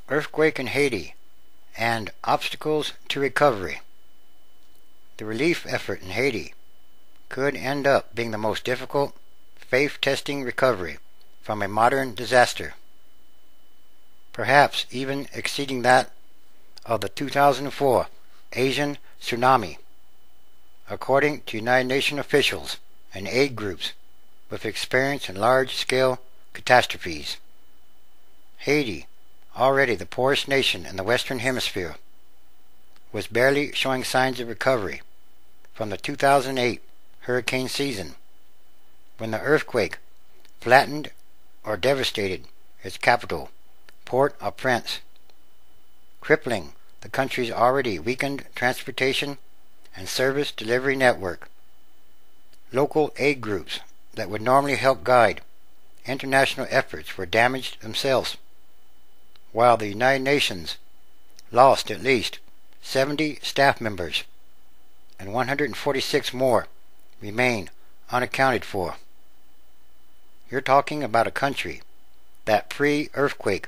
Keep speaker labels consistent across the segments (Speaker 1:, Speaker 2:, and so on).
Speaker 1: Earthquake in Haiti, and obstacles to recovery. The relief effort in Haiti could end up being the most difficult, faith-testing recovery from a modern disaster, perhaps even exceeding that of the 2004 Asian tsunami, according to United Nations officials and aid groups with experience in large-scale catastrophes. Haiti, already the poorest nation in the Western Hemisphere, was barely showing signs of recovery from the 2008 hurricane season, when the earthquake flattened or devastated its capital, Port-au-Prince, crippling the country's already weakened transportation and service delivery network. Local aid groups that would normally help guide international efforts were damaged themselves, while the United Nations lost at least 70 staff members and 146 more remain unaccounted for. You're talking about a country that pre-earthquake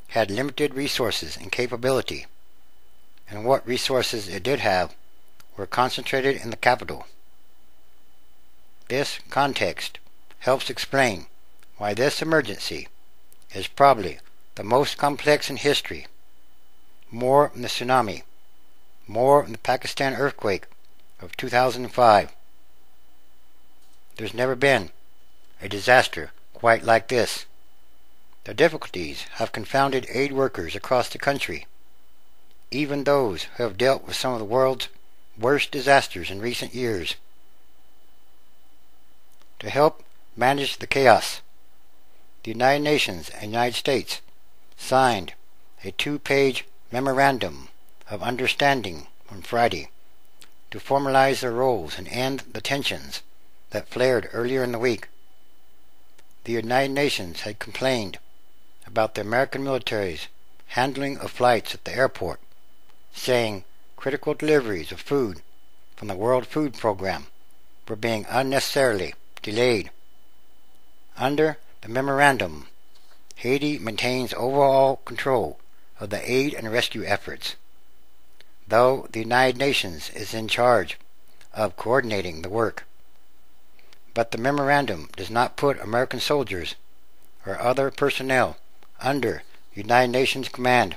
Speaker 1: had limited resources and capability, and what resources it did have were concentrated in the capital. This context helps explain why this emergency is probably the most complex in history, more than the tsunami, more than the Pakistan earthquake of 2005. There's never been a disaster quite like this. The difficulties have confounded aid workers across the country, even those who have dealt with some of the world's worst disasters in recent years. To help manage the chaos, the United Nations and United States signed a 2-page memorandum of understanding on Friday to formalize their roles and end the tensions that flared earlier in the week. The United Nations had complained about the American military's handling of flights at the airport, saying critical deliveries of food from the World Food Program were being unnecessarily delayed. Under the memorandum, Haiti maintains overall control of the aid and rescue efforts, though the United Nations is in charge of coordinating the work. But the memorandum does not put American soldiers or other personnel under United Nations command.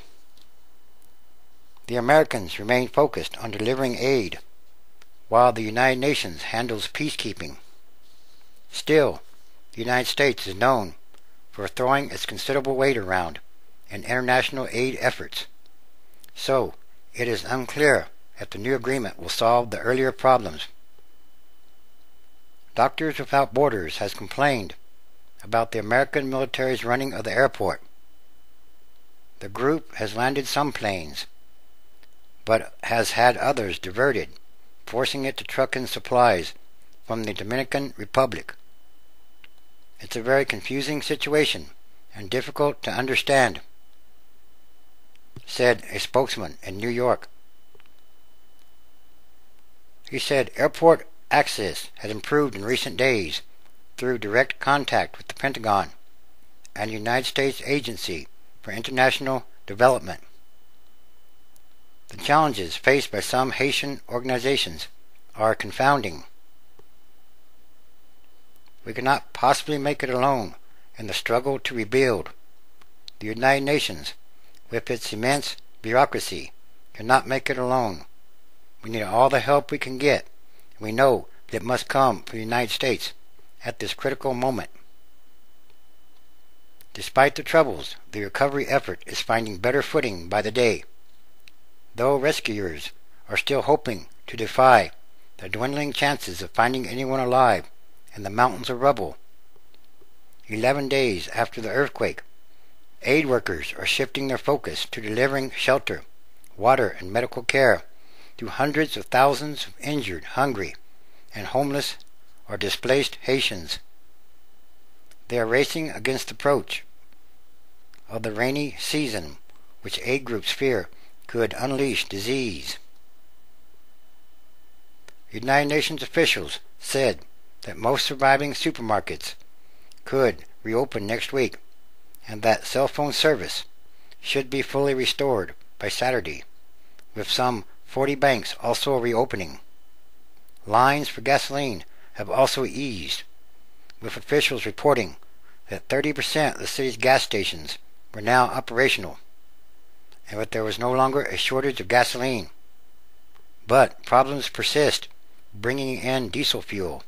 Speaker 1: The Americans remain focused on delivering aid, while the United Nations handles peacekeeping. Still, the United States is known for throwing its considerable weight around in international aid efforts, so it is unclear if the new agreement will solve the earlier problems. Doctors Without Borders has complained about the American military's running of the airport. The group has landed some planes, but has had others diverted, forcing it to truck in supplies from the Dominican Republic. It's a very confusing situation and difficult to understand, said a spokesman in New York. He said airport access has improved in recent days through direct contact with the Pentagon and the United States Agency for International Development. The challenges faced by some Haitian organizations are confounding. We cannot possibly make it alone in the struggle to rebuild. The United Nations, with its immense bureaucracy, cannot make it alone. We need all the help we can get. We know that it must come from the United States at this critical moment. Despite the troubles, the recovery effort is finding better footing by the day, though rescuers are still hoping to defy the dwindling chances of finding anyone alive in the mountains of rubble. 11 days after the earthquake, aid workers are shifting their focus to delivering shelter, water, and medical care to hundreds of thousands of injured, hungry, and homeless or displaced Haitians. They are racing against the approach of the rainy season, which aid groups fear could unleash disease. United Nations officials said that most surviving supermarkets could reopen next week, and that cell phone service should be fully restored by Saturday, with some 40 banks also reopening. Lines for gasoline have also eased, with officials reporting that 30% of the city's gas stations were now operational, and that there was no longer a shortage of gasoline. But problems persist bringing in diesel fuel,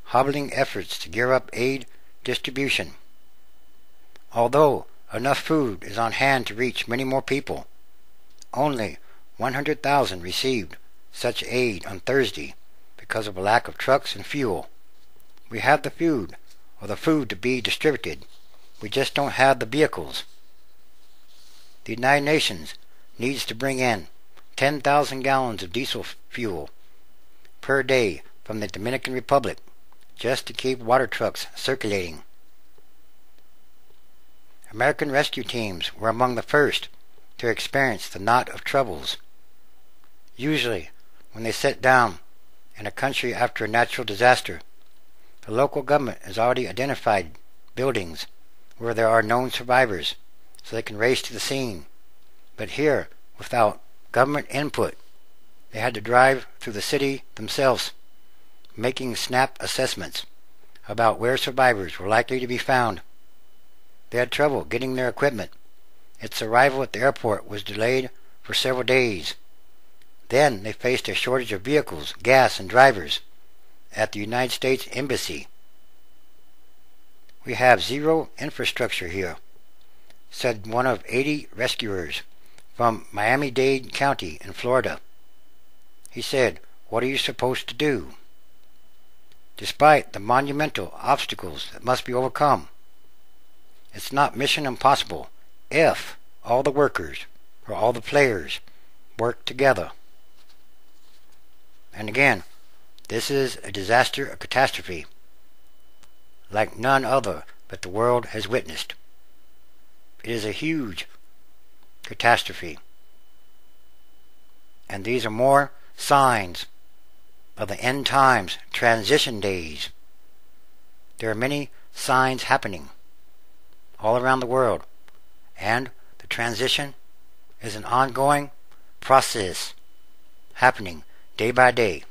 Speaker 1: hobbling efforts to gear up aid distribution. Although enough food is on hand to reach many more people, only 100,000 received such aid on Thursday because of a lack of trucks and fuel. We have the food to be distributed. We just don't have the vehicles. The United Nations needs to bring in 10,000 gallons of diesel fuel per day from the Dominican Republic just to keep water trucks circulating. American rescue teams were among the first to experience the knot of troubles. Usually, when they sit down in a country after a natural disaster, the local government has already identified buildings where there are known survivors, so they can race to the scene. But here, without government input, they had to drive through the city themselves, making snap assessments about where survivors were likely to be found. They had trouble getting their equipment. Its arrival at the airport was delayed for several days. Then they faced a shortage of vehicles, gas, and drivers at the United States Embassy. "We have zero infrastructure here," said one of 80 rescuers from Miami-Dade County in Florida. He said, "What are you supposed to do?" Despite the monumental obstacles that must be overcome, it's not mission impossible if all the workers or all the players work together. And again, this is a disaster, a catastrophe, like none other that the world has witnessed. It is a huge catastrophe. And these are more signs of the end times transition days. There are many signs happening all around the world, and the transition is an ongoing process happening day by day.